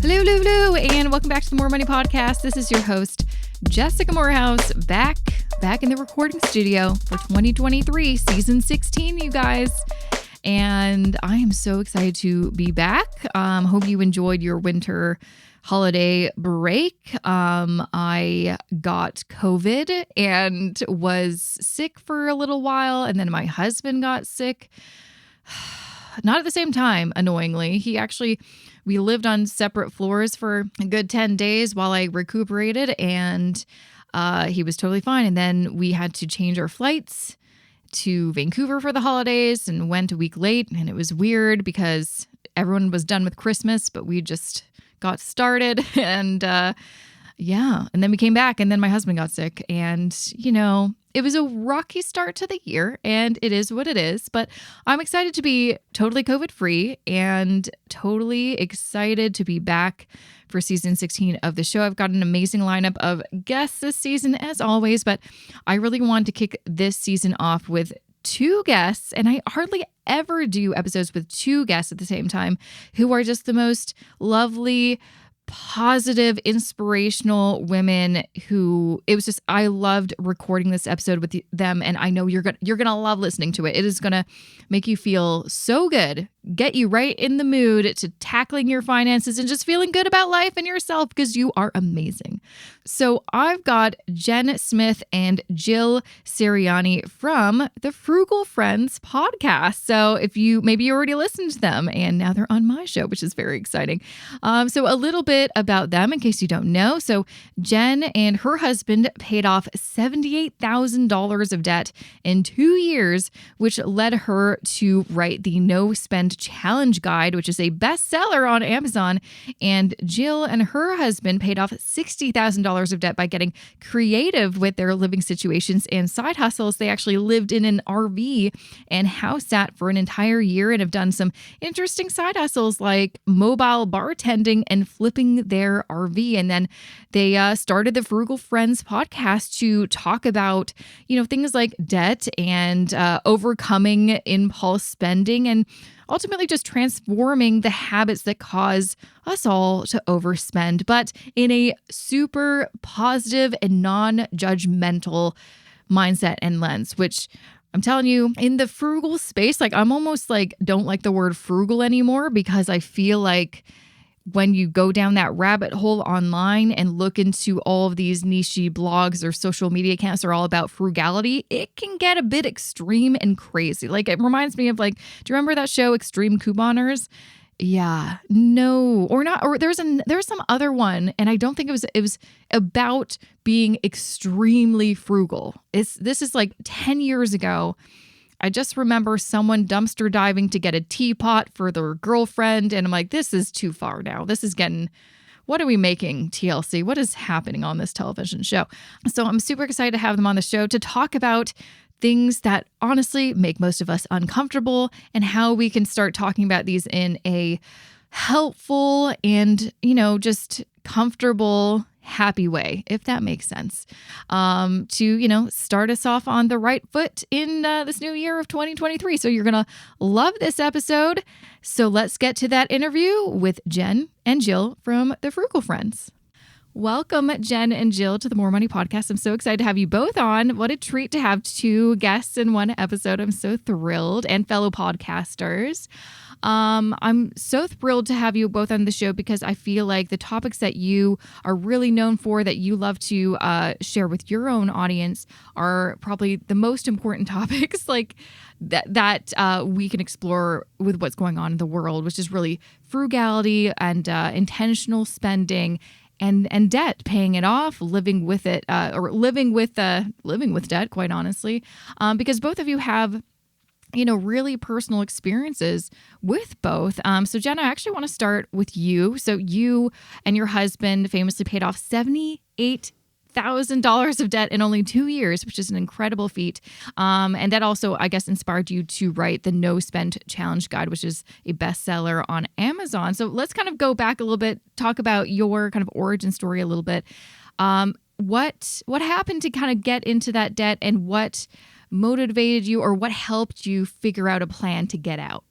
Hello, hello, hello, and welcome back to the More Money Podcast. This is your host, Jessica Morehouse, back in the recording studio for 2023, season 16, you guys. And I am so excited to be back. Hope you enjoyed your winter holiday break. I got COVID and was sick for a little while, and then my husband got sick. Not at the same time, annoyingly. We lived on separate floors for a good 10 days while I recuperated, and he was totally fine. And then we had to change our flights to Vancouver for the holidays and went a week late. And it was weird because everyone was done with Christmas, but we just got started. And and then we came back, and then my husband got sick. And, it was a rocky start to the year, and it is what it is. But I'm excited to be totally COVID-free and totally excited to be back for season 16 of the show. I've got an amazing lineup of guests this season, as always, but I really wanted to kick this season off with two guests, and I hardly ever do episodes with two guests at the same time, who are just the most lovely, positive, inspirational women I loved recording this episode with them, and I know you're gonna love listening to it. It is gonna make you feel so good, get you right in the mood to tackling your finances and just feeling good about life and yourself, because you are amazing. So I've got Jen Smith and Jill Sirianni from the Frugal Friends podcast. So if you already listened to them, and now they're on my show, which is very exciting. So a little bit about them in case you don't know. So Jen and her husband paid off $78,000 of debt in 2 years, which led her to write the No Spend Challenge Guide, which is a bestseller on Amazon. And Jill and her husband paid off $60,000 of debt by getting creative with their living situations and side hustles. They actually lived in an RV and house sat for an entire year and have done some interesting side hustles like mobile bartending and flipping their RV. And then they started the Frugal Friends podcast to talk about, things like debt and overcoming impulse spending, and ultimately just transforming the habits that cause us all to overspend, but in a super positive and non-judgmental mindset and lens, which I'm telling you, in the frugal space, I'm almost don't like the word frugal anymore, because I feel like when you go down that rabbit hole online and look into all of these niche blogs or social media accounts that are all about frugality, it can get a bit extreme and crazy. It reminds me of do you remember that show Extreme Couponers? Yeah, no, or not. Or there's some other one, and I don't think it was about being extremely frugal. This is 10 years ago. I just remember someone dumpster diving to get a teapot for their girlfriend. And I'm like, this is too far now. This is getting, what are we making, TLC? What is happening on this television show? So I'm super excited to have them on the show to talk about things that honestly make most of us uncomfortable, and how we can start talking about these in a helpful and, just comfortable, happy way, if that makes sense, to, start us off on the right foot in this new year of 2023. So you're going to love this episode. So let's get to that interview with Jen and Jill from the Frugal Friends. Welcome, Jen and Jill, to the More Money Podcast. I'm so excited to have you both on. What a treat to have two guests in one episode. I'm so thrilled, and fellow podcasters. I'm so thrilled to have you both on the show, because I feel like the topics that you are really known for, that you love to share with your own audience, are probably the most important topics that we can explore with what's going on in the world, which is really frugality and intentional spending. And debt, paying it off, living with it, or living with debt, quite honestly, because both of you have, really personal experiences with both. So Jen, I actually want to start with you. So you and your husband famously paid off $78,000 of debt in only 2 years, which is an incredible feat. And that also, I guess, inspired you to write the No Spend Challenge Guide, which is a bestseller on Amazon. So let's kind of go back a little bit, talk about your kind of origin story a little bit. What happened to kind of get into that debt, and what motivated you, or what helped you figure out a plan to get out?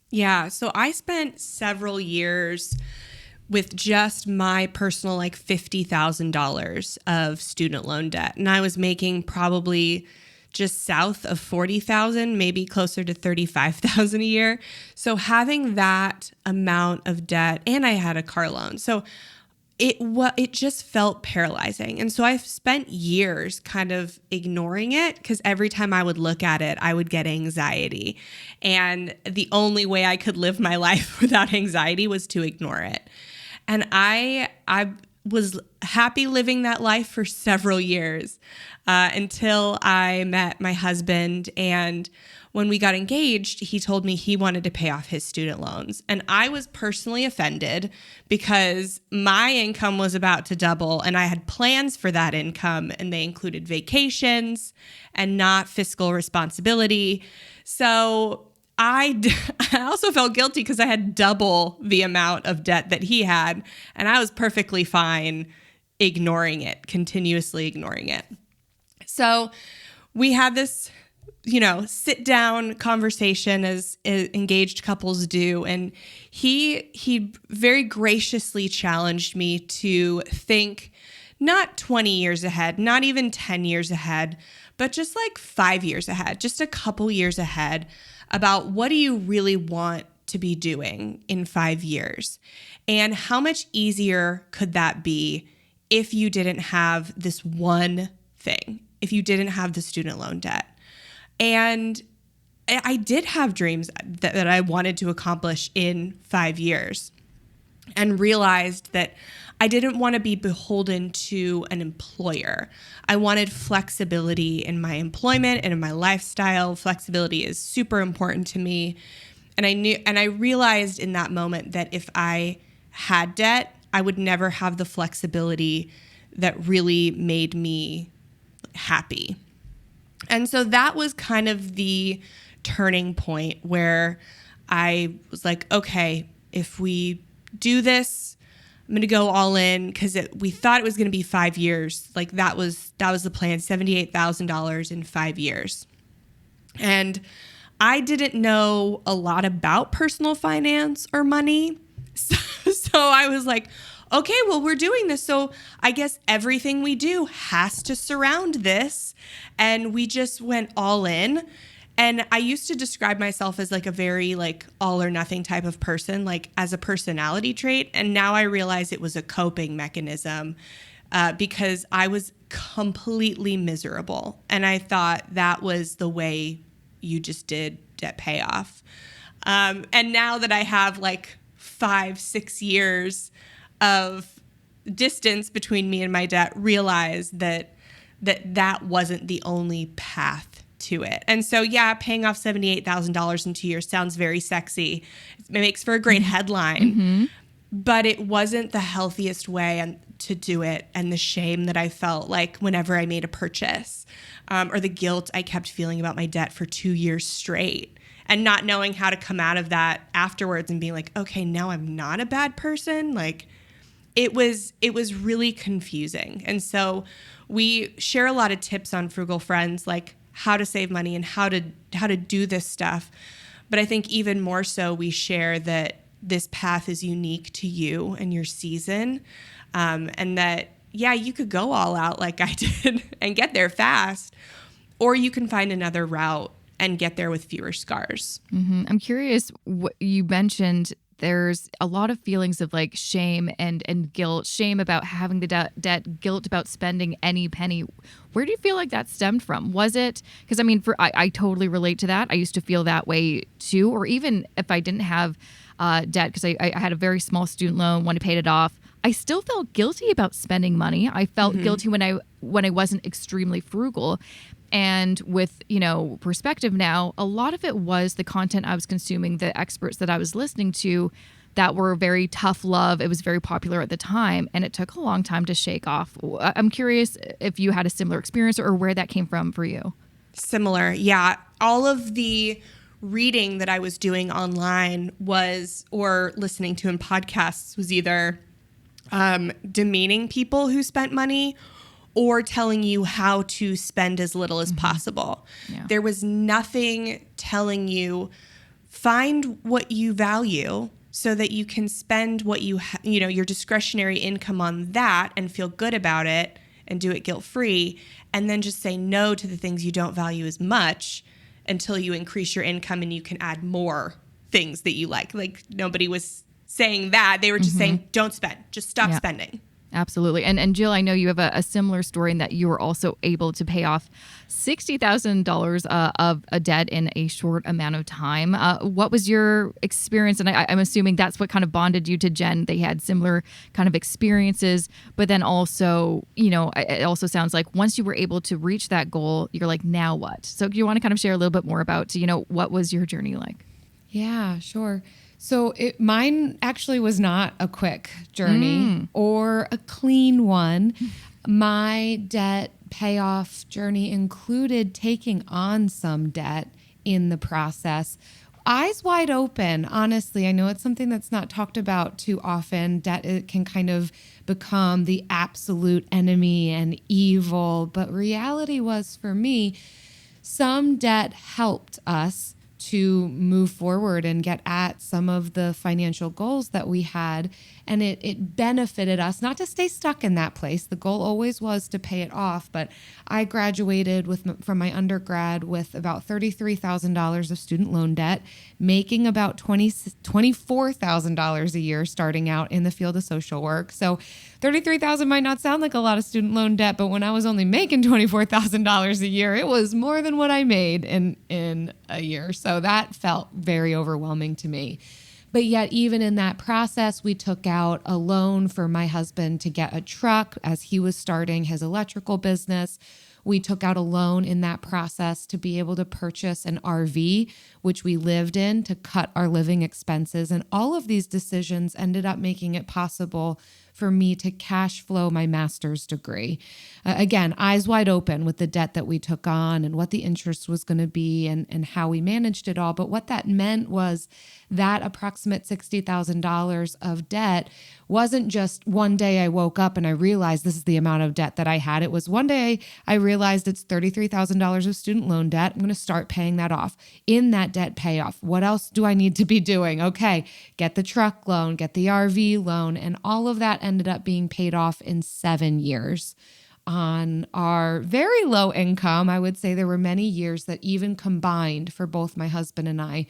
Yeah, so I spent several years with just my personal like $50,000 of student loan debt. And I was making probably just south of 40,000, maybe closer to 35,000 a year. So having that amount of debt, and I had a car loan. So it just felt paralyzing. And so I've spent years kind of ignoring it because every time I would look at it, I would get anxiety. And the only way I could live my life without anxiety was to ignore it. And I was happy living that life for several years until I met my husband. And when we got engaged, he told me he wanted to pay off his student loans. And I was personally offended because my income was about to double and I had plans for that income, and they included vacations and not fiscal responsibility. So I also felt guilty because I had double the amount of debt that he had, and I was perfectly fine ignoring it, continuously ignoring it. So we had this sit down conversation as engaged couples do. And he very graciously challenged me to think not 20 years ahead, not even 10 years ahead, but just like 5 years ahead, just a couple years ahead about what do you really want to be doing in 5 years? And how much easier could that be if you didn't have this one thing, if you didn't have the student loan debt? And I did have dreams that I wanted to accomplish in 5 years, and realized that I didn't want to be beholden to an employer. I wanted flexibility in my employment and in my lifestyle. Flexibility is super important to me. And I realized in that moment that if I had debt, I would never have the flexibility that really made me happy. And so that was kind of the turning point where I was like, okay, if we do this, I'm going to go all in, because we thought it was going to be 5 years. Like that was the plan, $78,000 in 5 years. And I didn't know a lot about personal finance or money. So I was like, okay, well, we're doing this. So I guess everything we do has to surround this. And we just went all in. And I used to describe myself as like a very like all or nothing type of person, like as a personality trait. And now I realize it was a coping mechanism because I was completely miserable. And I thought that was the way you just did debt payoff. And now that I have like 5-6 years of distance between me and my debt, realize that wasn't the only path to it. And so, yeah, paying off $78,000 in 2 years sounds very sexy. It makes for a great headline, but it wasn't the healthiest way to do it. And the shame that I felt like whenever I made a purchase, or the guilt I kept feeling about my debt for 2 years straight, and not knowing how to come out of that afterwards and being like, okay, now I'm not a bad person. Like it was really confusing. And so we share a lot of tips on Frugal Friends, like how to save money and how to do this stuff. But I think even more so, we share that this path is unique to you and your season. And that, yeah, you could go all out like I did and get there fast, or you can find another route and get there with fewer scars. Mm-hmm. I'm curious, what you mentioned, there's a lot of feelings of like shame and guilt, shame about having the debt, guilt about spending any penny. Where do you feel like that stemmed from? Was it, because I mean, I totally relate to that. I used to feel that way too. Or even if I didn't have debt, because I had a very small student loan when I paid it off, I still felt guilty about spending money. I felt guilty when I wasn't extremely frugal. And with, perspective now, a lot of it was the content I was consuming, the experts that I was listening to that were very tough love. It was very popular at the time, and it took a long time to shake off. I'm curious if you had a similar experience or where that came from for you. Similar. Yeah. All of the reading that I was doing online or listening to in podcasts was either demeaning people who spent money or telling you how to spend as little as possible. Yeah. There was nothing telling you, find what you value so that you can spend what your discretionary income on that and feel good about it and do it guilt-free, and then just say no to the things you don't value as much until you increase your income and you can add more things that you like. Like, nobody was saying that. They were just saying, don't spend. Just stop spending. Absolutely. And Jill, I know you have a similar story in that you were also able to pay off $60,000 of a debt in a short amount of time. What was your experience? And I'm assuming that's what kind of bonded you to Jen. They had similar kind of experiences, but then also, it also sounds like once you were able to reach that goal, you're like, now what? So do you want to kind of share a little bit more about, what was your journey like? Yeah, sure. So mine actually was not a quick journey or a clean one. My debt payoff journey included taking on some debt in the process. Eyes wide open, honestly. I know it's something that's not talked about too often. Debt, it can kind of become the absolute enemy and evil. But reality was, for me, some debt helped us to move forward and get at some of the financial goals that we had. And it benefited us not to stay stuck in that place. The goal always was to pay it off. But I graduated from my undergrad with about $33,000 of student loan debt, making about $24,000 a year starting out in the field of social work. So $33,000 might not sound like a lot of student loan debt, but when I was only making $24,000 a year, it was more than what I made in a year. So that felt very overwhelming to me. But yet, even in that process, we took out a loan for my husband to get a truck as he was starting his electrical business. We took out a loan in that process to be able to purchase an RV, which we lived in, to cut our living expenses. And all of these decisions ended up making it possible for me to cash flow my master's degree. Again, eyes wide open with the debt that we took on and what the interest was going to be and how we managed it all. But what that meant was that approximate $60,000 of debt wasn't just one day I woke up and I realized this is the amount of debt that I had. It was one day I realized it's $33,000 of student loan debt. I'm going to start paying that off. In that debt payoff, what else do I need to be doing? Okay, get the truck loan, get the RV loan, and all of that ended up being paid off in 7 years. On our very low income, I would say there were many years that even combined for both my husband and I,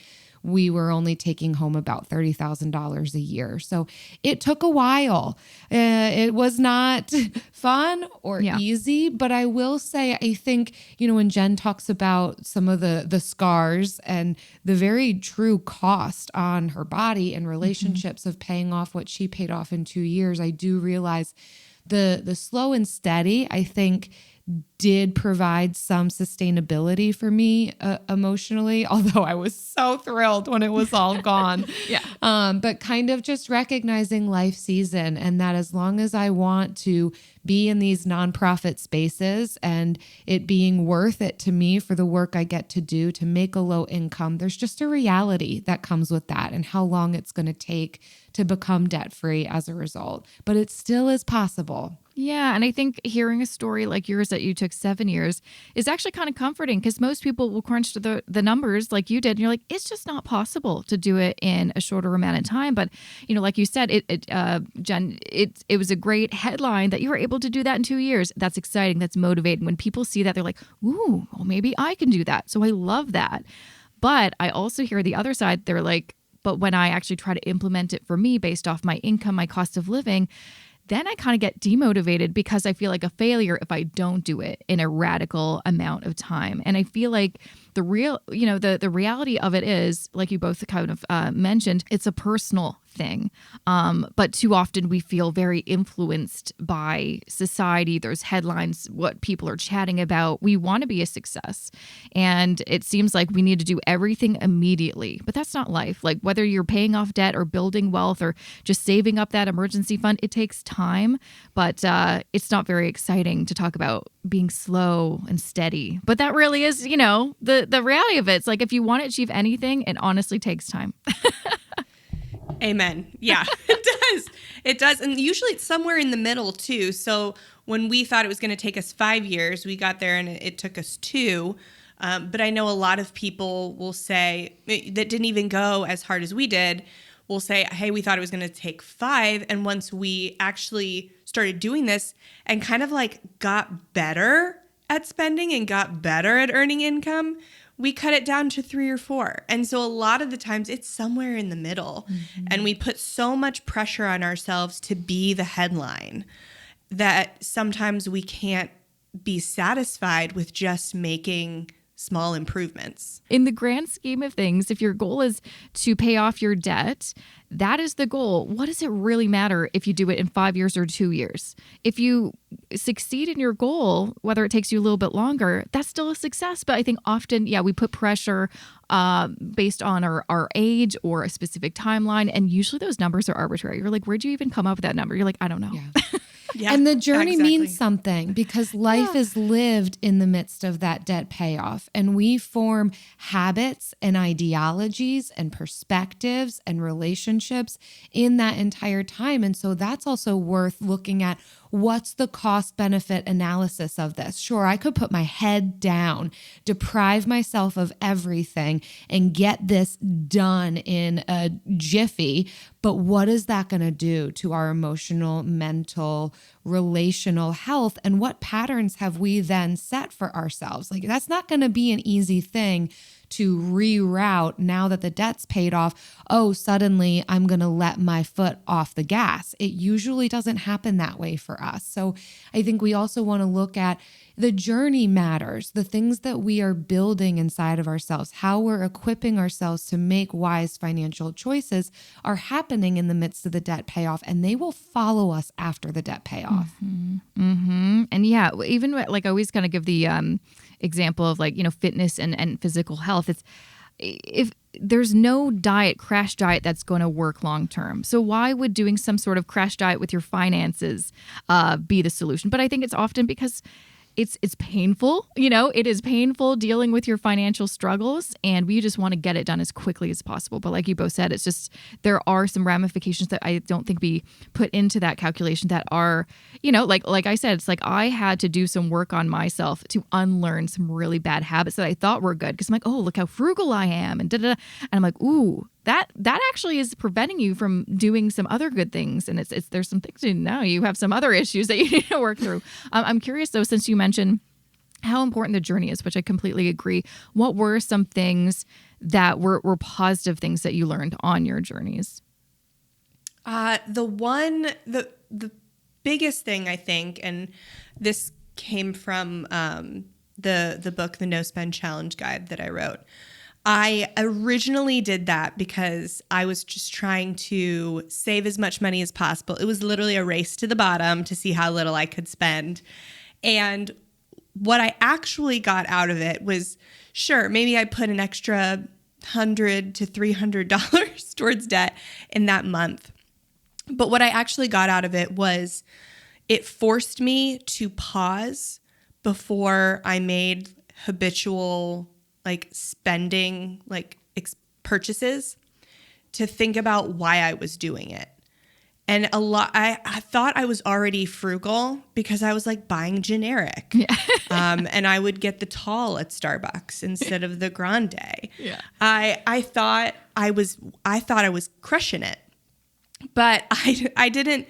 we were only taking home about $30,000 a year. So it took a while. It was not fun or easy, but I will say, I think, when Jen talks about some of the scars and the very true cost on her body and relationships of paying off what she paid off in 2 years, I do realize the slow and steady, I think, did provide some sustainability for me emotionally, although I was so thrilled when it was all gone. But kind of just recognizing life season, and that as long as I want to be in these nonprofit spaces and it being worth it to me for the work I get to do to make a low income, there's just a reality that comes with that and how long it's going to take to become debt-free as a result. But it still is possible. Yeah. And I think hearing a story like yours that you took 7 years is actually kind of comforting, because most people will crunch the numbers like you did. And you're like, it's just not possible to do it in a shorter amount of time. But, like you said, Jen, it was a great headline that you were able to do that in 2 years. That's exciting. That's motivating. When people see that, they're like, ooh, well, maybe I can do that. So I love that. But I also hear the other side. They're like, but when I actually try to implement it for me based off my income, my cost of living, then I kind of get demotivated because I feel like a failure if I don't do it in a radical amount of time. And I feel like the reality of it is, like you both kind of mentioned, it's a personal thing. But too often we feel very influenced by society. There's headlines, what people are chatting about. We want to be a success. And it seems like we need to do everything immediately. But that's not life. Like whether you're paying off debt or building wealth or just saving up that emergency fund, it takes time. But it's not very exciting to talk about being slow and steady. But that really is, the reality of it. It's like if you want to achieve anything, it honestly takes time. Amen. Yeah, it does. It does. And usually it's somewhere in the middle too. So when we thought it was going to take us 5 years, we got there and it took us 2. But I know a lot of people will say that didn't even go as hard as we did, we'll say, hey, we thought it was going to take 5. And once we actually started doing this and kind of like got better at spending and got better at earning income, we cut it down to 3 or 4. And so a lot of the times it's somewhere in the middle. And we put so much pressure on ourselves to be the headline that sometimes we can't be satisfied with just making small improvements. In the grand scheme of things, if your goal is to pay off your debt, that is the goal. What does it really matter if you do it in 5 years or 2 years? If you succeed in your goal, whether it takes you a little bit longer, that's still a success. But I think often, we put pressure based on our age or a specific timeline. And usually those numbers are arbitrary. You're like, where'd you even come up with that number? You're like, I don't know. Yeah. Yeah, and the journey means something because life is lived in the midst of that debt payoff. And we form habits and ideologies and perspectives and relationships in that entire time. And so that's also worth looking at. What's the cost benefit analysis of this? Sure, I could put my head down, deprive myself of everything, and get this done in a jiffy. But what is that going to do to our emotional, mental, relational health? And what patterns have we then set for ourselves? Like, that's not going to be an easy thing to reroute now that the debt's paid off. Oh, suddenly I'm going to let my foot off the gas. It usually doesn't happen that way for us. So I think we also want to look at the journey matters, the things that we are building inside of ourselves, how we're equipping ourselves to make wise financial choices are happening in the midst of the debt payoff, and they will follow us after the debt payoff. And even like I always kind of give the example of fitness and physical health. It's if there's no crash diet that's going to work long term. So why would doing some sort of crash diet with your finances be the solution? But I think it's often because it's painful. It is painful dealing with your financial struggles, and we just want to get it done as quickly as possible. But like you both said, it's just there are some ramifications that I don't think we put into that calculation that are, like I said, it's like I had to do some work on myself to unlearn some really bad habits that I thought were good because I'm like, oh, look how frugal I am, and and I'm like, ooh. That actually is preventing you from doing some other good things. And it's there's some things you have some other issues that you need to work through. I'm curious though, since you mentioned how important the journey is, which I completely agree. What were some things that were positive things that you learned on your journeys? The biggest thing I think, and this came from the book, the No Spend Challenge Guide that I wrote. I originally did that because I was just trying to save as much money as possible. It was literally a race to the bottom to see how little I could spend. And what I actually got out of it was, sure, maybe I put an extra $100 to $300 towards debt in that month. But what I actually got out of it was it forced me to pause before I made habitual spending, purchases, to think about why I was doing it. And I thought I was already frugal because I was buying generic. Yeah. And I would get the tall at Starbucks instead of the grande. Yeah. I thought I was crushing it. But I didn't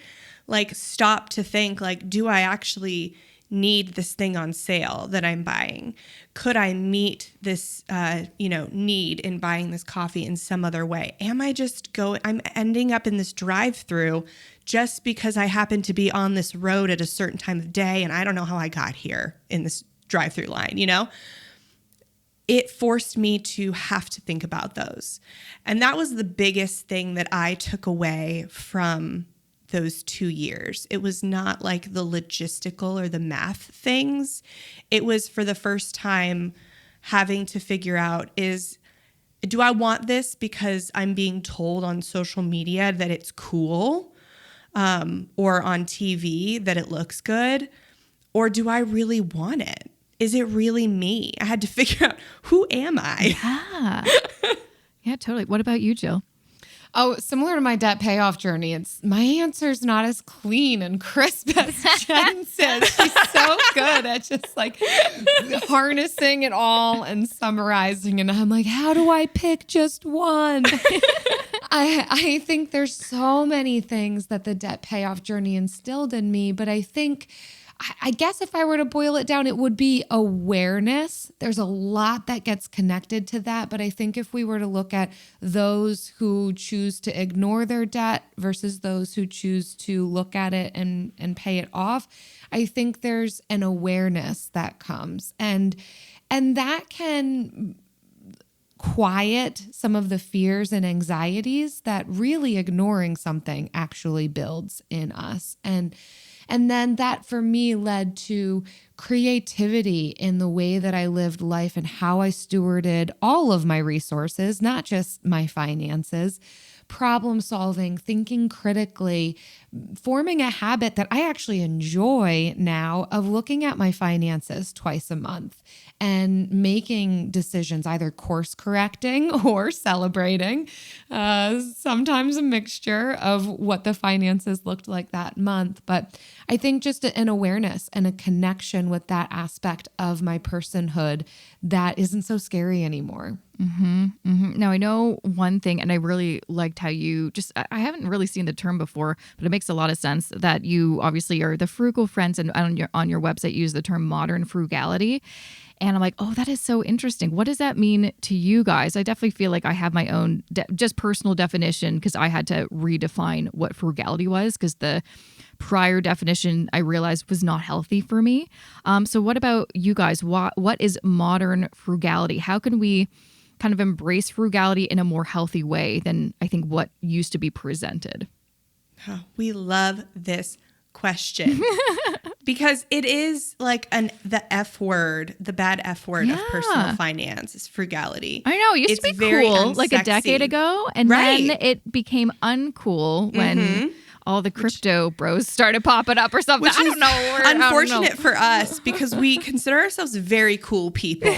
stop to think do I actually need this thing on sale that I'm buying? Could I meet this, need in buying this coffee in some other way? I'm ending up in this drive-through just because I happen to be on this road at a certain time of day and I don't know how I got here in this drive-through line, It forced me to have to think about those. And that was the biggest thing that I took away from those 2 years. It was not the logistical or the math things. It was for the first time having to figure out do I want this because I'm being told on social media that it's cool, or on TV that it looks good, or do I really want it? Is it really me? I had to figure out, who am I? Yeah, totally. What about you, Jill? Oh, similar to my debt payoff journey, my answer's not as clean and crisp as Jen says. She's so good at just like harnessing it all and summarizing. And I'm like, how do I pick just one? I think there's so many things that the debt payoff journey instilled in me, but I guess if I were to boil it down, it would be awareness. There's a lot that gets connected to that. But I think if we were to look at those who choose to ignore their debt versus those who choose to look at it and pay it off, I think there's an awareness that comes. And that can quiet some of the fears and anxieties that really ignoring something actually builds in us. And then that for me led to creativity in the way that I lived life and how I stewarded all of my resources, not just my finances, problem solving, thinking critically, forming a habit that I actually enjoy now of looking at my finances twice a month and making decisions, either course correcting or celebrating, sometimes a mixture of what the finances looked like that month. But I think just an awareness and a connection with that aspect of my personhood that isn't so scary anymore. Mm-hmm, mm-hmm. Now, I know one thing, and I really liked how you I haven't really seen the term before, but it makes a lot of sense that you obviously are the frugal friends, and on your website, you use the term modern frugality. And I'm like, oh, that is so interesting. What does that mean to you guys? I definitely feel like I have my own just personal definition because I had to redefine what frugality was because the prior definition I realized was not healthy for me. So what about you guys? What is modern frugality? How can we kind of embrace frugality in a more healthy way than I think what used to be presented? Oh, we love this question because it is like the F word, the bad F word of personal finance is frugality. I know. It used to be cool like a decade ago. And then it became uncool when all the crypto bros started popping up or something. I don't know. Unfortunate for us because we consider ourselves very cool people.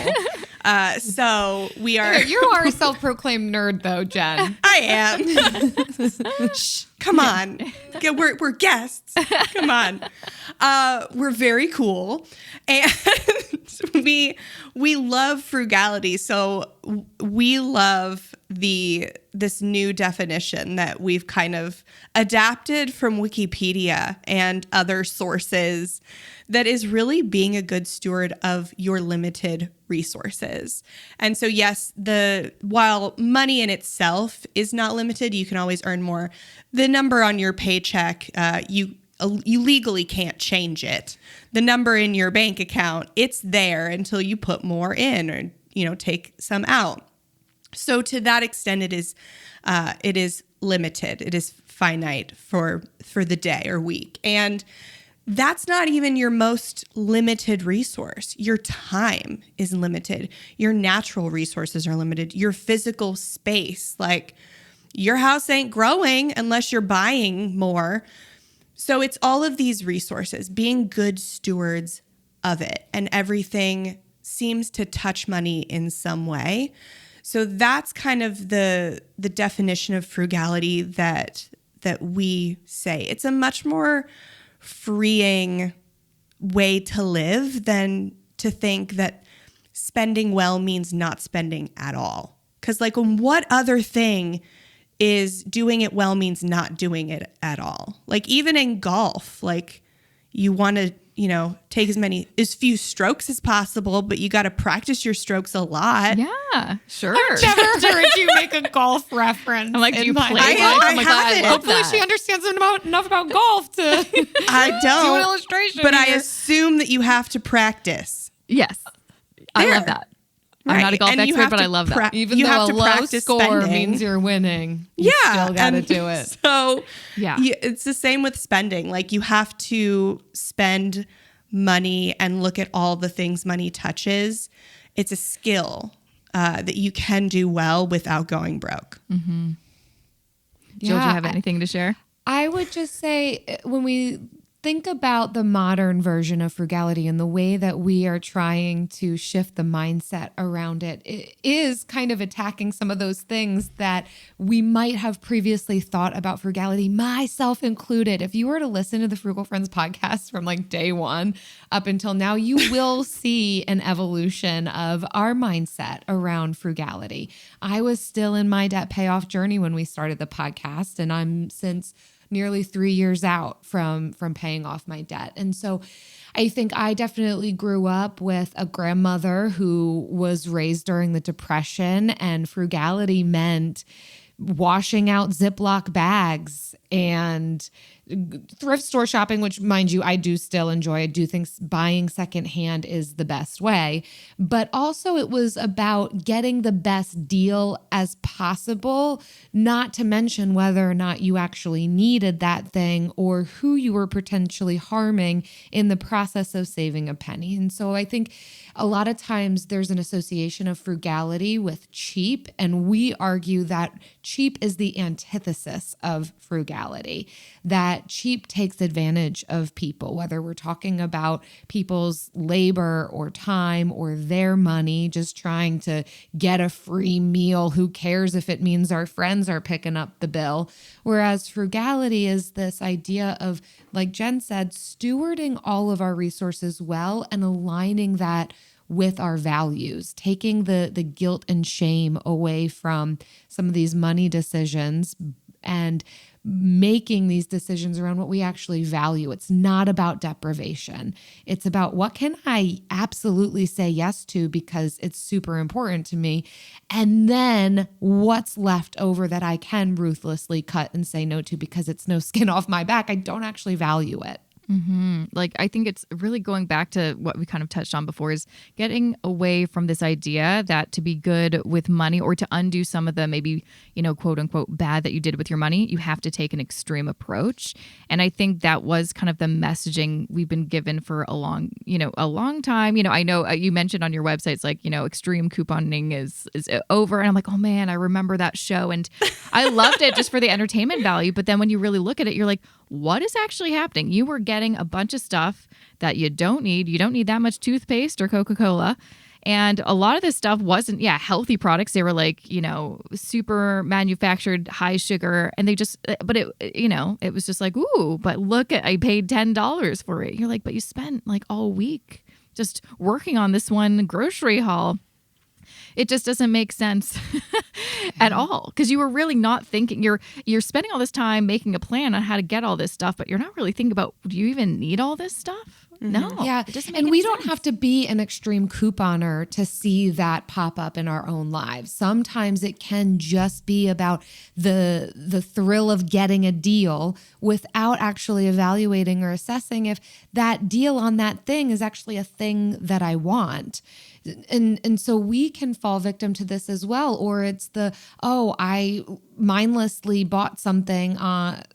So we are. You are a self-proclaimed nerd, though, Jen. I am. Shh, come on. We're guests. Come on. We're very cool, and we love frugality. So we love this new definition that we've kind of adapted from Wikipedia and other sources that is really being a good steward of your limited resources. And so, yes, while money in itself is not limited, you can always earn more. The number on your paycheck, you legally can't change it. The number in your bank account, it's there until you put more in or, take some out. So to that extent, it is limited. It is finite for the day or week. And that's not even your most limited resource. Your time is limited. Your natural resources are limited. Your physical space, like your house ain't growing unless you're buying more. So it's all of these resources, being good stewards of it. And everything seems to touch money in some way. So that's kind of the definition of frugality that we say. It's a much more freeing way to live than to think that spending well means not spending at all. Because what other thing is doing it well means not doing it at all? Like even in golf, you want to take as few strokes as possible, but you got to practice your strokes a lot. Yeah, sure. I've never heard you make a golf reference. I'm like, do you play? I haven't. Hopefully she understands enough about golf to I don't. do an illustration. But here. I assume that you have to practice. Yes. I love that. I'm not a golf expert, but I love that. Even though a low score means you're winning, you still got to do it. So it's the same with spending. You have to spend money and look at all the things money touches. It's a skill that you can do well without going broke. Mm-hmm. Jill, do you have anything to share? I would just say when we think about the modern version of frugality and the way that we are trying to shift the mindset around it, it is kind of attacking some of those things that we might have previously thought about frugality, myself included. If you were to listen to the Frugal Friends podcast from like day one up until now, you will see an evolution of our mindset around frugality. I was still in my debt payoff journey when we started the podcast, and I'm since nearly 3 years out from paying off my debt. And so I think I definitely grew up with a grandmother who was raised during the Depression, and frugality meant washing out Ziploc bags and thrift store shopping, which, mind you, I do still enjoy. I do think buying secondhand is the best way. But also it was about getting the best deal as possible, not to mention whether or not you actually needed that thing or who you were potentially harming in the process of saving a penny. And so I think a lot of times there's an association of frugality with cheap, and we argue that cheap is the antithesis of frugality, that cheap takes advantage of people, whether we're talking about people's labor or time or their money, just trying to get a free meal. Who cares if it means our friends are picking up the bill? Whereas frugality is this idea of, like Jen said, stewarding all of our resources well and aligning that with our values, taking the guilt and shame away from some of these money decisions and making these decisions around what we actually value. It's not about deprivation. It's about what can I absolutely say yes to because it's super important to me, and then what's left over that I can ruthlessly cut and say no to because it's no skin off my back. I don't actually value it. Mm-hmm. Like, I think it's really going back to what we kind of touched on before, is getting away from this idea that to be good with money or to undo some of the maybe, quote unquote, bad that you did with your money, you have to take an extreme approach. And I think that was kind of the messaging we've been given for a long time. I know you mentioned on your websites, like, extreme couponing is over. And I'm like, oh man, I remember that show. And I loved it just for the entertainment value. But then when you really look at it, you're like, what is actually happening? You were getting a bunch of stuff that you don't need. You don't need that much toothpaste or Coca-Cola. And a lot of this stuff wasn't, healthy products. They were like, super manufactured, high sugar. And they just, but it was just like, ooh, but look I paid $10 for it. You're like, but you spent like all week just working on this one grocery haul. It just doesn't make sense at all, because you were really not thinking. You're spending all this time making a plan on how to get all this stuff, but you're not really thinking about, do you even need all this stuff? Mm-hmm. No. Yeah. And we don't have to be an extreme couponer to see that pop up in our own lives. Sometimes it can just be about the thrill of getting a deal without actually evaluating or assessing if that deal on that thing is actually a thing that I want. And so we can fall victim to this as well. Or it's I mindlessly bought something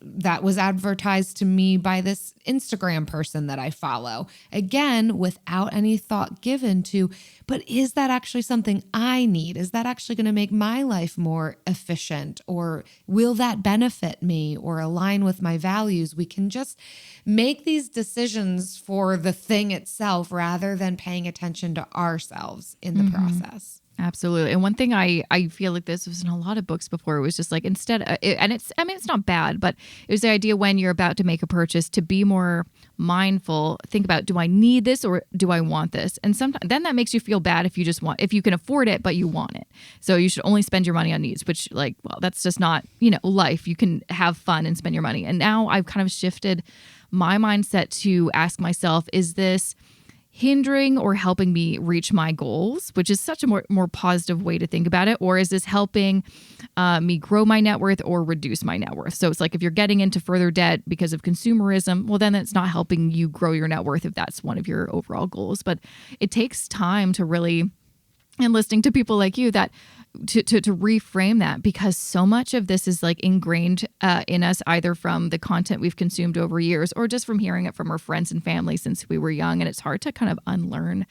that was advertised to me by this Instagram person that I follow. Again, without any thought given to, but is that actually something I need? Is that actually going to make my life more efficient? Or will that benefit me or align with my values? We can just make these decisions for the thing itself rather than paying attention to ourselves in the process. Absolutely. And one thing I feel like this was in a lot of books before, it was just like, it's not bad, but it was the idea when you're about to make a purchase to be more mindful, think about, do I need this or do I want this? And sometimes then that makes you feel bad if you can afford it, but you want it. So you should only spend your money on needs, which that's just not, life. You can have fun and spend your money. And now I've kind of shifted my mindset to ask myself, is this hindering or helping me reach my goals, which is such a more positive way to think about it? Or is this helping me grow my net worth or reduce my net worth? So it's like, if you're getting into further debt because of consumerism, well, then it's not helping you grow your net worth if that's one of your overall goals. But it takes time to really, and listening to people like you, that to reframe that, because so much of this is like ingrained in us, either from the content we've consumed over years or just from hearing it from our friends and family since we were young. And it's hard to kind of unlearn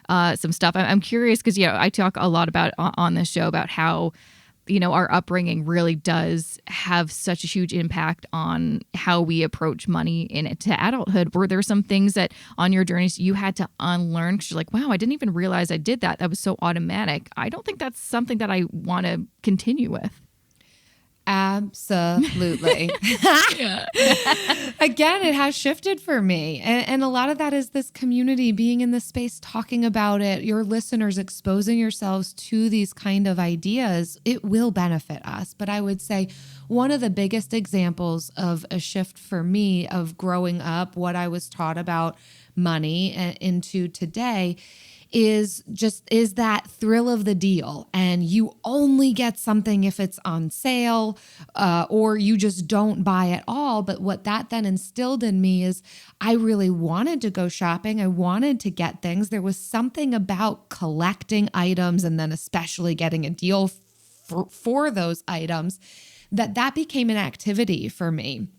some stuff. I'm curious because, I talk a lot about on this show about how our upbringing really does have such a huge impact on how we approach money into adulthood. Were there some things that on your journeys you had to unlearn because you're like, wow, I didn't even realize I did that. That was so automatic. I don't think that's something that I want to continue with. Absolutely. Again, it has shifted for me. And a lot of that is this community, being in this space, talking about it, your listeners exposing yourselves to these kind of ideas. It will benefit us. But I would say one of the biggest examples of a shift for me of growing up, what I was taught about money into today is that thrill of the deal. And you only get something if it's on sale, or you just don't buy at all. But what that then instilled in me is I really wanted to go shopping. I wanted to get things. There was something about collecting items and then especially getting a deal for those items that became an activity for me.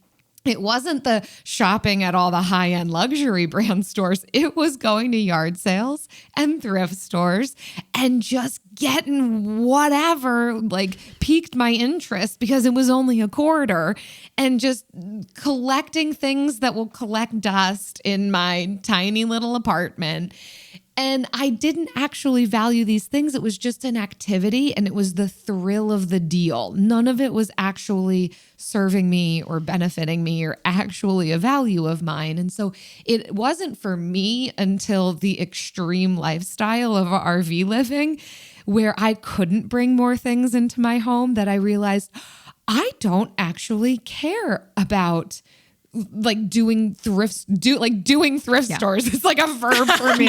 It wasn't the shopping at all the high-end luxury brand stores. It was going to yard sales and thrift stores and just getting whatever piqued my interest because it was only a quarter, and just collecting things that will collect dust in my tiny little apartment. And I didn't actually value these things. It was just an activity, and it was the thrill of the deal. None of it was actually serving me or benefiting me or actually a value of mine. And so it wasn't for me until the extreme lifestyle of RV living, where I couldn't bring more things into my home, that I realized I don't actually care about doing thrift stores. It's like a verb for me,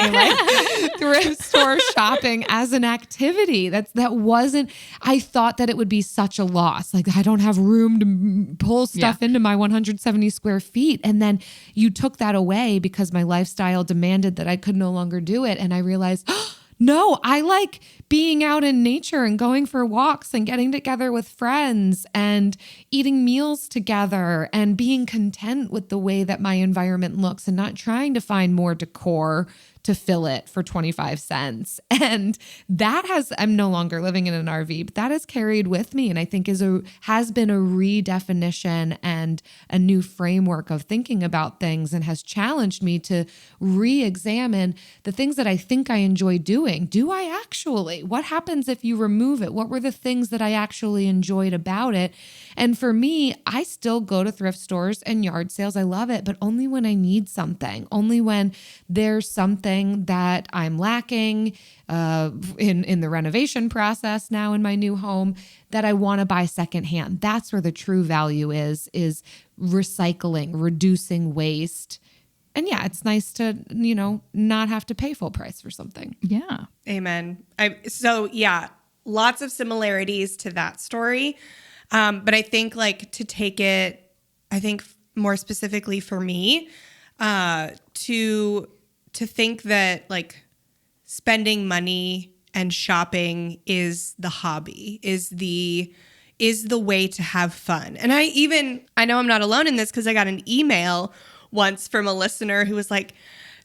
thrift store shopping as an activity. That wasn't, I thought that it would be such a loss. I don't have room to pull stuff into my 170 square feet. And then you took that away because my lifestyle demanded that I could no longer do it. And I realized, no, I like being out in nature and going for walks and getting together with friends and eating meals together and being content with the way that my environment looks and not trying to find more decor to fill it for 25 cents. And I'm no longer living in an RV, but that has carried with me, and I think has been a redefinition and a new framework of thinking about things, and has challenged me to re-examine the things that I think I enjoy doing. Do I actually? What happens if you remove it? What were the things that I actually enjoyed about it? And for me, I still go to thrift stores and yard sales. I love it, but only when I need something, only when there's something that I'm lacking in the renovation process now in my new home that I want to buy secondhand. That's where the true value is recycling, reducing waste. And yeah, it's nice to, not have to pay full price for something. Yeah. Amen. Lots of similarities to that story. But I think to take it, more specifically for me, to think that spending money and shopping is the hobby, is the way to have fun. And I know I'm not alone in this, because I got an email once from a listener who was like,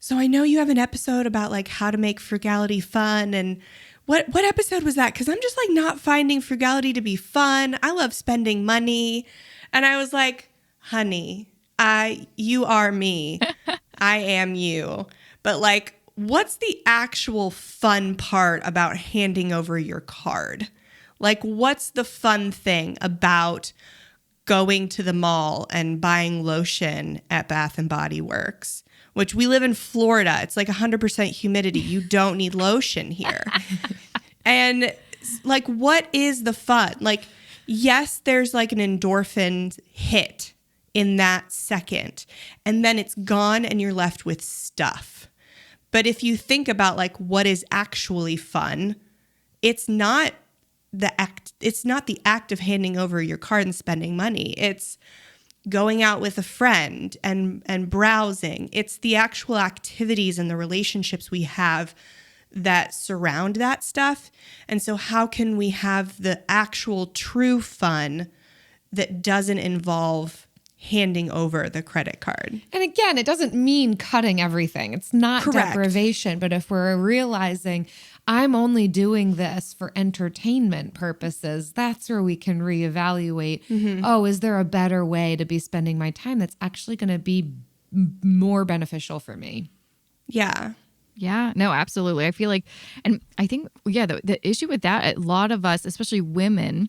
so I know you have an episode about how to make frugality fun, and what episode was that? Because I'm just not finding frugality to be fun. I love spending money. And I was like, honey, you are me. I am you. But what's the actual fun part about handing over your card? What's the fun thing about going to the mall and buying lotion at Bath and Body Works, which we live in Florida? It's 100% humidity. You don't need lotion here. And what is the fun? Yes, there's an endorphin hit in that second, and then it's gone and you're left with stuff. But if you think about what is actually fun, it's not the act of handing over your card and spending money. It's going out with a friend and browsing. It's the actual activities and the relationships we have that surround that stuff. And so how can we have the actual true fun that doesn't involve handing over the credit card? And again, it doesn't mean cutting everything. It's not Correct. deprivation, but if we're realizing I'm only doing this for entertainment purposes, that's where we can reevaluate. Oh, is there a better way to be spending my time that's actually going to be more beneficial for me? Yeah. Yeah, no, absolutely. I feel like, and I think, the issue with that, a lot of us, especially women,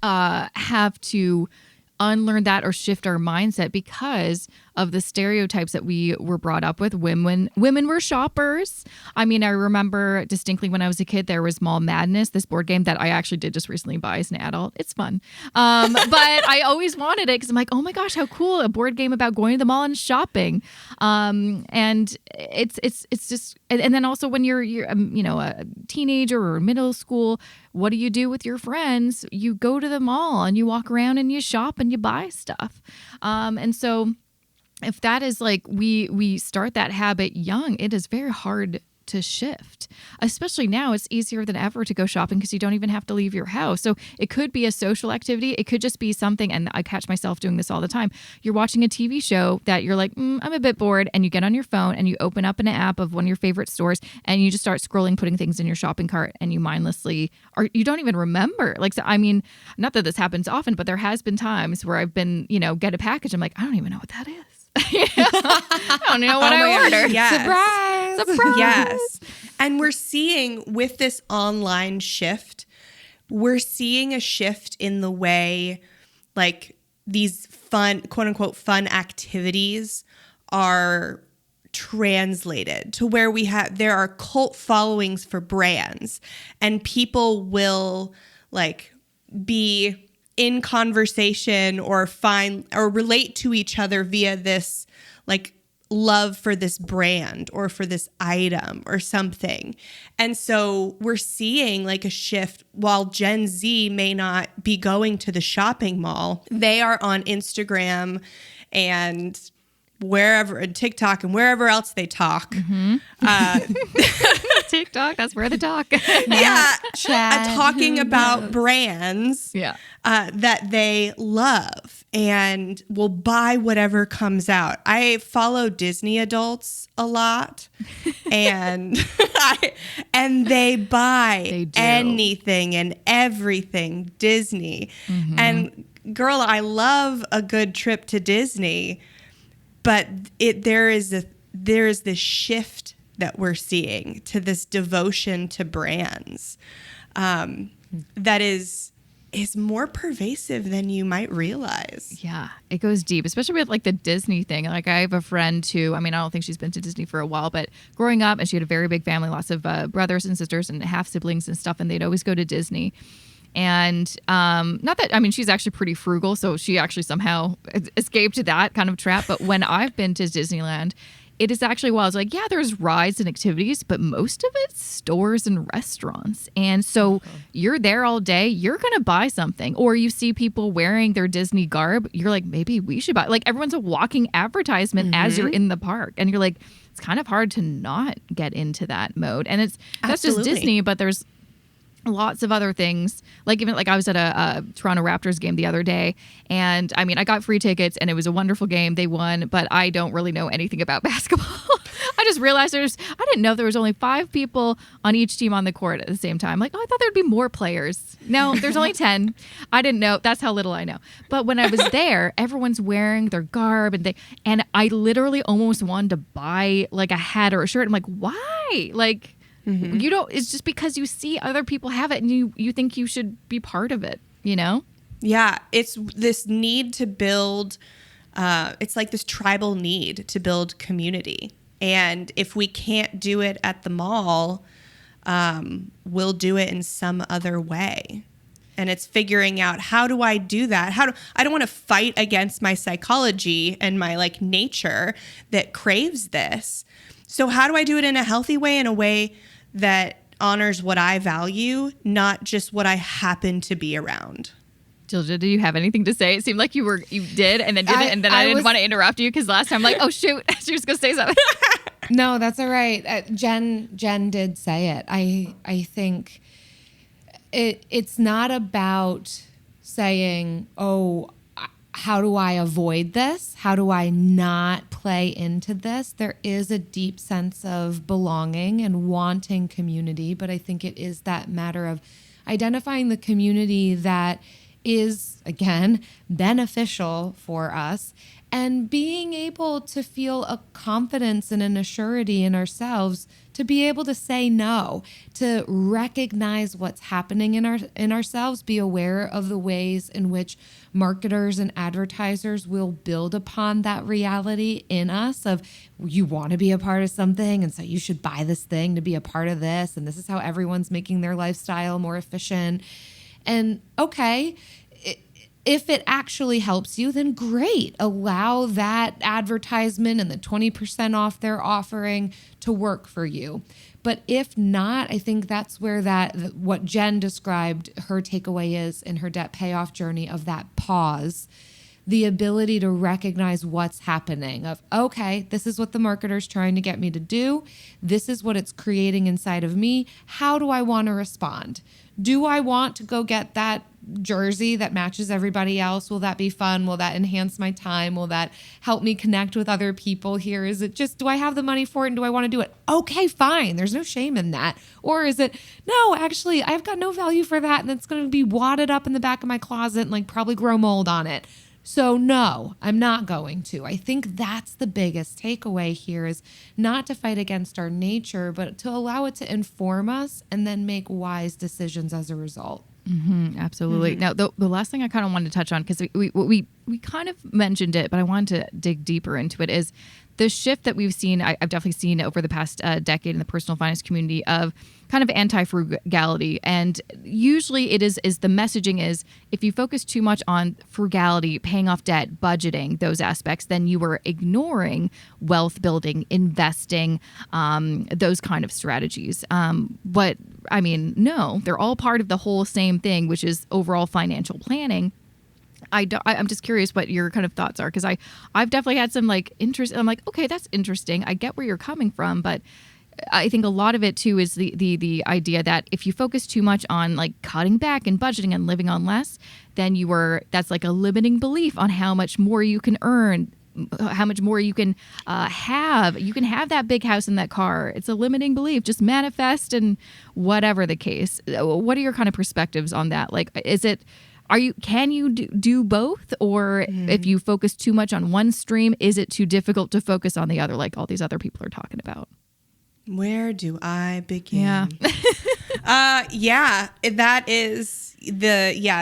have to unlearn that or shift our mindset because of the stereotypes that we were brought up with. Women were shoppers. I mean, I remember distinctly when I was a kid, there was Mall Madness, this board game that I actually did just recently buy as an adult. It's fun. But I always wanted it because I'm like, oh my gosh, how cool, a board game about going to the mall and shopping. And it's just, and then also when you're a teenager or middle school, what do you do with your friends? You go to the mall and you walk around and you shop and you buy stuff. And so if that is like we start that habit young, it is very hard to shift. Especially now, it's easier than ever to go shopping because you don't even have to leave your house. So it could be a social activity. It could just be something, and I catch myself doing this all the time. You're watching a TV show that you're like, I'm a bit bored, and you get on your phone and you open up an app of one of your favorite stores and you just start scrolling, putting things in your shopping cart, and you mindlessly, or you don't even remember. Like, so, I mean, not that this happens often, but there has been times where I've been, get a package. I'm like, I don't even know what that is. I don't know what I ordered. Yes. Surprise. Yes. And we're seeing with this online shift, we're seeing a shift in the way like these fun, quote unquote, fun activities are translated to where there are cult followings for brands, and people will like be in conversation or find or relate to each other via this like love for this brand or for this item or something. And so we're seeing like a shift. While Gen Z may not be going to the shopping mall, they are on Instagram and wherever, and TikTok and wherever else they talk. TikTok, that's where they talk. Talking about brands that they love and will buy whatever comes out. I follow Disney adults a lot, and they buy anything and everything Disney. And girl, I love a good trip to Disney, but there is this shift that we're seeing to this devotion to brands that is more pervasive than you might realize. Yeah, it goes deep, especially with like the Disney thing. Like I have a friend who, I mean, I don't think she's been to Disney for a while, but growing up, and she had a very big family, lots of brothers and sisters and half siblings and stuff, and they'd always go to Disney. And not that, I mean, she's actually pretty frugal, so she actually somehow escaped that kind of trap. But when I've been to Disneyland, it is actually wild. It's like, yeah, there's rides and activities, but most of it's stores and restaurants. And so you're there all day, you're going to buy something. Or you see people wearing their Disney garb, you're like, maybe we should buy. Like everyone's a walking advertisement as you're in the park. And you're like, it's kind of hard to not get into that mode. And that's just Disney, but there's lots of other things. Like even like I was at a Toronto Raptors game the other day, and I mean I got free tickets and it was a wonderful game. They won, but I don't really know anything about basketball. I just realized I didn't know there was only 5 people on each team on the court at the same time. Like, I thought there'd be more players. No, there's only 10. I didn't know. That's how little I know. But when I was there, everyone's wearing their garb and I literally almost wanted to buy like a hat or a shirt. I'm like, why? Like, you don't, it's just because you see other people have it and you think you should be part of it, you know? Yeah. It's this need to build, it's like this tribal need to build community. And if we can't do it at the mall, we'll do it in some other way. And it's figuring out, how do I do that? I don't want to fight against my psychology and my like nature that craves this. So how do I do it in a healthy way, in a way that honors what I value, not just what I happen to be around? Jilja, do you have anything to say? It seemed like you did and then didn't, and then I didn't want to interrupt you because last time I'm like, oh shoot, she was going to say something. No, that's all right. Jen did say it. I think it's not about saying, oh, how do I avoid this? How do I not play into this? There is a deep sense of belonging and wanting community, but I think it is that matter of identifying the community that is, again, beneficial for us, and being able to feel a confidence and an assurity in ourselves to be able to say no, to recognize what's happening in ourselves, be aware of the ways in which marketers and advertisers will build upon that reality in us of you want to be a part of something, and so you should buy this thing to be a part of this, and this is how everyone's making their lifestyle more efficient. And okay, if it actually helps you, then great. Allow that advertisement and the 20% off they're offering to work for you. But if not, I think that's where what Jen described her takeaway is in her debt payoff journey of that pause, the ability to recognize what's happening of, okay, this is what the marketer's trying to get me to do. This is what it's creating inside of me. How do I want to respond? Do I want to go get that jersey that matches everybody else? Will that be fun? Will that enhance my time? Will that help me connect with other people here? Is it just, do I have the money for it and do I want to do it? Okay, fine. There's no shame in that. Or is it, no, actually, I've got no value for that and it's going to be wadded up in the back of my closet and like probably grow mold on it. So no, I'm not going to. I think that's the biggest takeaway here is not to fight against our nature, but to allow it to inform us and then make wise decisions as a result. Mm-hmm, absolutely. Now, the last thing I kind of wanted to touch on, because we kind of mentioned it, but I wanted to dig deeper into it, is the shift that we've seen, I've definitely seen over the past decade in the personal finance community of kind of anti-frugality. And usually it is the messaging is if you focus too much on frugality, paying off debt, budgeting, those aspects, then you are ignoring wealth building, investing, those kind of strategies. But I mean, no, they're all part of the whole same thing, which is overall financial planning. I'm just curious what your kind of thoughts are, because I've definitely had some like interest. I'm like, okay, that's interesting. I get where you're coming from, but I think a lot of it too is the idea that if you focus too much on like cutting back and budgeting and living on less, then that's like a limiting belief on how much more you can earn, how much more you can have. You can have that big house and that car. It's a limiting belief. Just manifest and whatever the case. What are your kind of perspectives on that? Like, can you do both? Or if you focus too much on one stream, is it too difficult to focus on the other, like all these other people are talking about? Where do I begin? Yeah.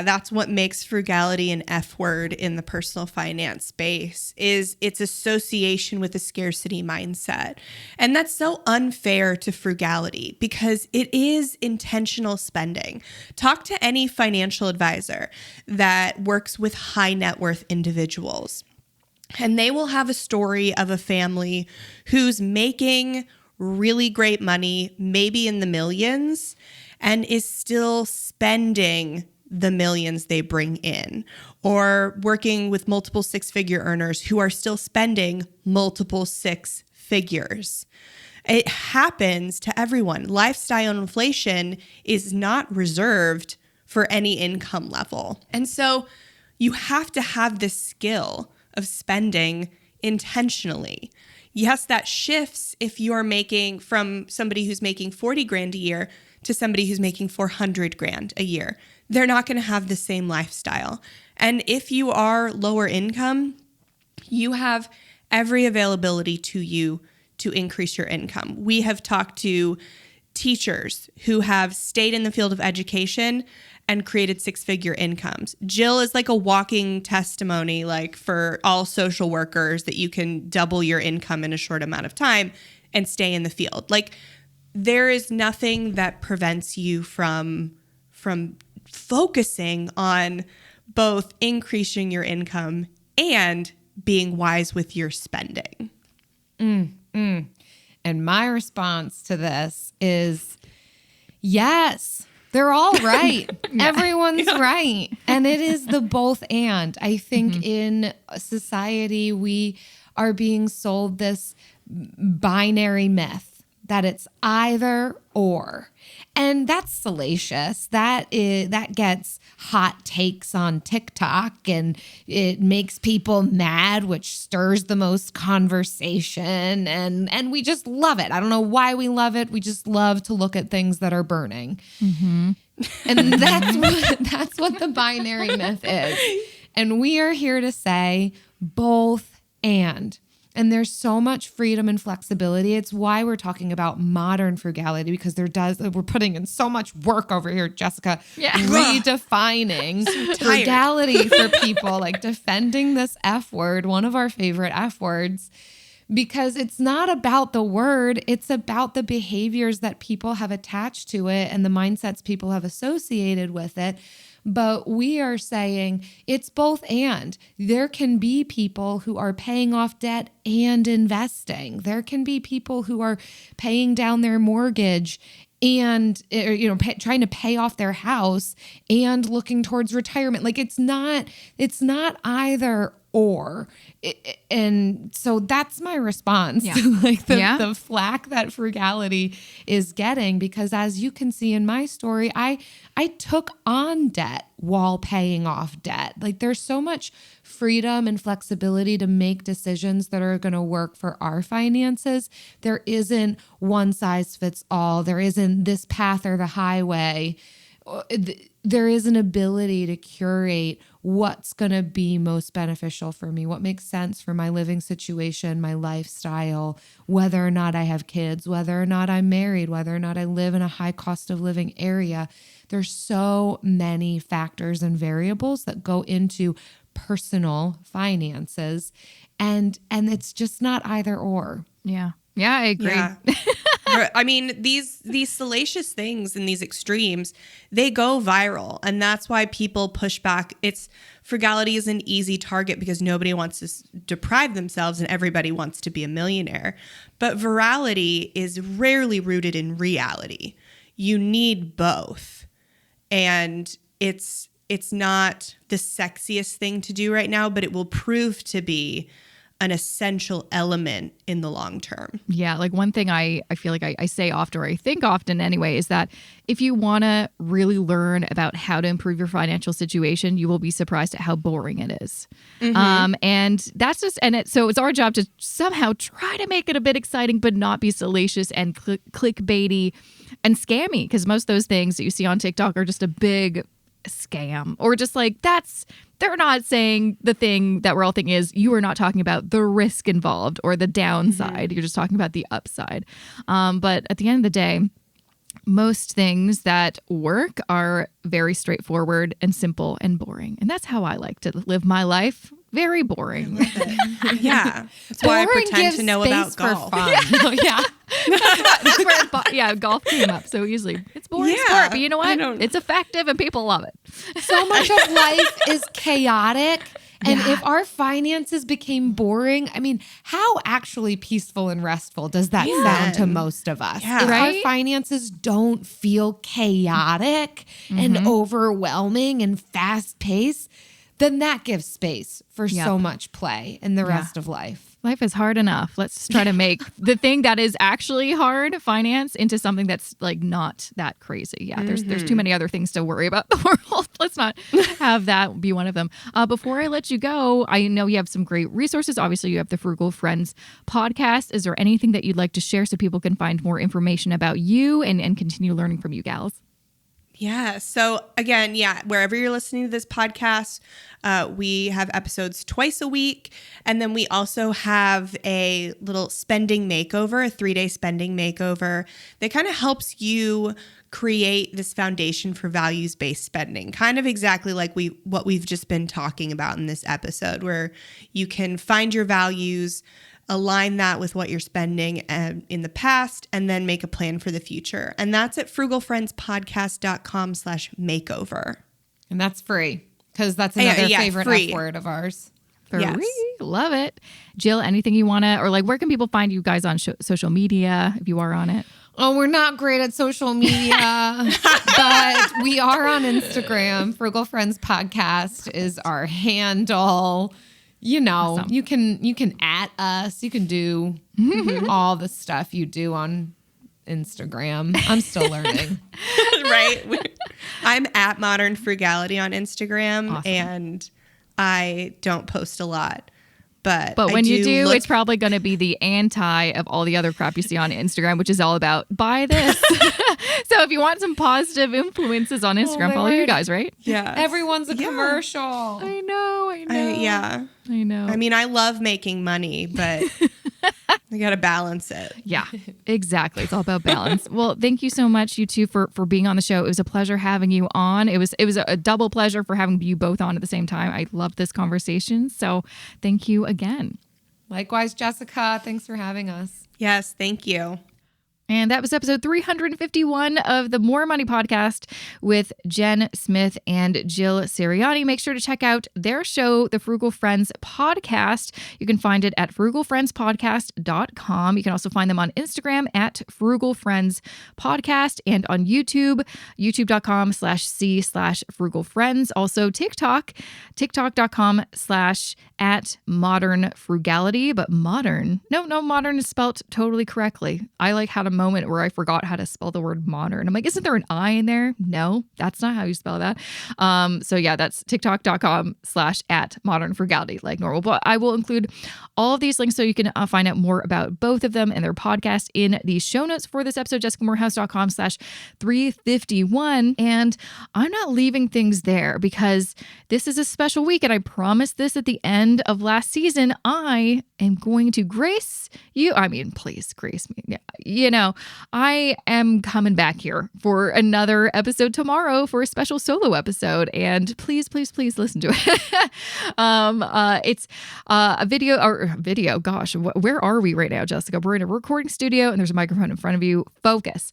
That's what makes frugality an F word in the personal finance space, is its association with a scarcity mindset. And that's so unfair to frugality because it is intentional spending. Talk to any financial advisor that works with high net worth individuals, and they will have a story of a family who's making really great money, maybe in the millions, and is still spending the millions they bring in, or working with multiple six-figure earners who are still spending multiple six figures. It happens to everyone. Lifestyle inflation is not reserved for any income level. And so you have to have this skill of spending intentionally. Yes, that shifts if you're making from somebody who's making 40 grand a year to somebody who's making 400 grand a year. They're not going to have the same lifestyle. And if you are lower income, you have every availability to you to increase your income. We have talked to teachers who have stayed in the field of education and created six-figure incomes. Jill is like a walking testimony, like for all social workers, that you can double your income in a short amount of time and stay in the field. Like, there is nothing that prevents you from focusing on both increasing your income and being wise with your spending. And my response to this is, yes, they're all right. Everyone's right. And it is the both and. I think in society, we are being sold this binary myth that it's either or. And that's salacious. That gets hot takes on TikTok, and it makes people mad, which stirs the most conversation. And we just love it. I don't know why we love it. We just love to look at things that are burning. Mm-hmm. And that's what the binary myth is. And we are here to say both and. And there's so much freedom and flexibility. It's why we're talking about modern frugality, because we're putting in so much work over here, Jessica, redefining frugality for people, like defending this F word, one of our favorite F words, because it's not about the word, it's about the behaviors that people have attached to it and the mindsets people have associated with it. But we are saying it's both and. There can be people who are paying off debt and investing. There can be people who are paying down their mortgage and trying to pay off their house and looking towards retirement. Like it's not either or. And so that's my response to like the flack that frugality is getting, because as you can see in my story, I took on debt while paying off debt. Like there's so much freedom and flexibility to make decisions that are going to work for our finances. There isn't one size fits all. There isn't this path or the highway. There is an ability to curate what's going to be most beneficial for me, what makes sense for my living situation, my lifestyle, whether or not I have kids, whether or not I'm married, whether or not I live in a high cost of living area. There's so many factors and variables that go into personal finances, and it's just not either or. Yeah, I agree. Yeah. I mean, these salacious things and these extremes, they go viral. And that's why people push back. Frugality is an easy target because nobody wants to deprive themselves and everybody wants to be a millionaire. But virality is rarely rooted in reality. You need both. And it's not the sexiest thing to do right now, but it will prove to be an essential element in the long term. Yeah, like one thing I feel like I say often, or I think often anyway, is that if you want to really learn about how to improve your financial situation, you will be surprised at how boring it is. Mm-hmm. And that's just, so it's our job to somehow try to make it a bit exciting, but not be salacious and clickbaity and scammy, because most of those things that you see on TikTok are just a big scam, or just like they're not saying the thing that we're all thinking is you are not talking about the risk involved or the downside. Mm-hmm. You're just talking about the upside. But at the end of the day, most things that work are very straightforward and simple and boring. And that's how I like to live my life. Very boring. Yeah. That's why I pretend to know about golf. Yeah. That's where golf came up so easily. It's boring sport, but you know what? It's effective and people love it. So much of life is chaotic. And if our finances became boring, I mean, how actually peaceful and restful does that sound to most of us? Yeah. If our finances don't feel chaotic and overwhelming and fast-paced, then that gives space for so much play in the rest of life. Life is hard enough. Let's try to make the thing that is actually hard, finance, into something that's like not that crazy. Yeah, there's too many other things to worry about in the world. Let's not have that be one of them. Before I let you go, I know you have some great resources. Obviously, you have the Frugal Friends podcast. Is there anything that you'd like to share so people can find more information about you and continue learning from you gals? Yeah. So again, wherever you're listening to this podcast, we have episodes twice a week. And then we also have a little spending makeover, a 3-day spending makeover that kind of helps you create this foundation for values-based spending, kind of exactly like what we've just been talking about in this episode, where you can find your values, align that with what you're spending in the past, and then make a plan for the future. And that's at frugalfriendspodcast.com/makeover. And that's free, because that's another favorite F word of ours. Free. Yes. Love it. Jill, anything you want to, or like, where can people find you guys on social media if you are on it? Oh, we're not great at social media, but we are on Instagram. Frugal Friends Podcast is our handle. You know, awesome. you can at us. You can do all the stuff you do on Instagram. I'm still learning. Right? I'm at Modern Frugality on Instagram, Awesome. and I don't post a lot. But when you do, it's probably going to be the anti of all the other crap you see on Instagram, which is all about buy this. So if you want some positive influences on Instagram, my follow you word. guys, right? Yeah. Everyone's a Yeah. commercial. I know. Yeah. I know. I mean, I love making money, but you got to balance it. Yeah, exactly. It's all about balance. Well, thank you so much, you two, for being on the show. It was a pleasure having you on. It was a double pleasure for having you both on at the same time. I loved this conversation. So thank you again. Likewise, Jessica. Thanks for having us. Yes, thank you. And that was episode 351 of the More Money Podcast with Jen Smith and Jill Sirianni. Make sure to check out their show, The Frugal Friends Podcast. You can find it at frugalfriendspodcast.com. You can also find them on Instagram at Frugal Friends Podcast and on YouTube, youtube.com/c/Frugal Friends. Also TikTok, tiktok.com/@Modern Frugality. But modern, no, modern is spelt totally correctly. I like had a moment where I forgot how to spell the word modern. I'm like, isn't there an I in there? No, that's not how you spell that. So yeah, that's tiktok.com/@Modern Frugality, like normal. But I will include all of these links so you can find out more about both of them and their podcast in the show notes for this episode, jessicamorehouse.com/351. And I'm not leaving things there because this is a special week. And I promised this at the end of last season. I am going to grace you. I mean, please grace me. Yeah, you know, I am coming back here for another episode tomorrow for a special solo episode. And please listen to it. It's a video. Gosh, where are we right now, Jessica? We're in a recording studio and there's a microphone in front of you. Focus.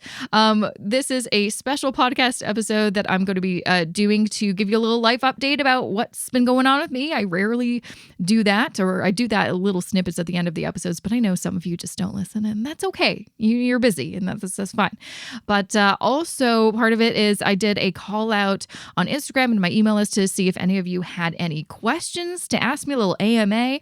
This is a special podcast episode that I'm going to be doing to give you a little life update about what's been going on with me. I rarely do that, or I do that little snippets at the end of the episodes, but I know some of you just don't listen, and that's okay. You're busy, and that's fine. But also part of it is I did a call out on Instagram and my email list to see if any of you had any questions to ask me, a little AMA,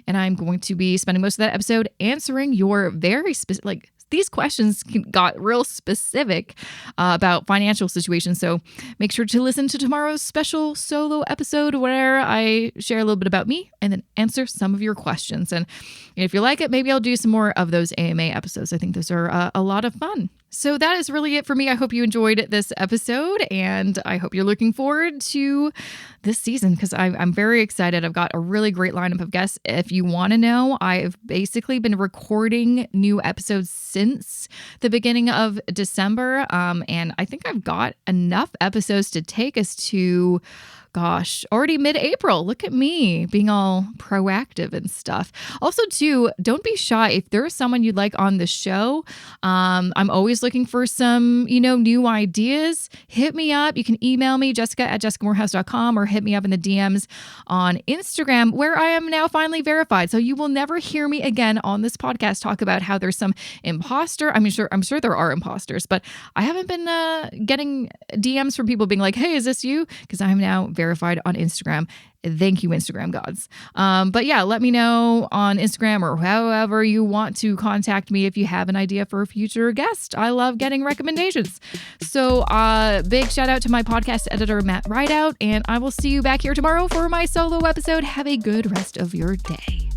and I'm going to be spending most of that episode answering your very specific, these questions got real specific about financial situations. So make sure to listen to tomorrow's special solo episode where I share a little bit about me and then answer some of your questions. And if you like it, maybe I'll do some more of those AMA episodes. I think those are a lot of fun. So that is really it for me. I hope you enjoyed this episode, and I hope you're looking forward to this season because I'm very excited. I've got a really great lineup of guests. If you want to know, I've basically been recording new episodes since the beginning of December, and I think I've got enough episodes to take us to already mid-April. Look at me being all proactive and stuff. Also, too, don't be shy. If there's someone you'd like on the show, I'm always looking for some, new ideas. Hit me up. You can email me, jessica@jessicamorehouse.com, or hit me up in the DMs on Instagram, where I am now finally verified. So you will never hear me again on this podcast talk about how there's some imposter. I'm sure there are imposters, but I haven't been getting DMs from people being like, hey, is this you? Because I'm now verified on Instagram. Thank you, Instagram gods. But yeah, let me know on Instagram or however you want to contact me if you have an idea for a future guest. I love getting recommendations. So big shout out to my podcast editor, Matt Rideout, and I will see you back here tomorrow for my solo episode. Have a good rest of your day.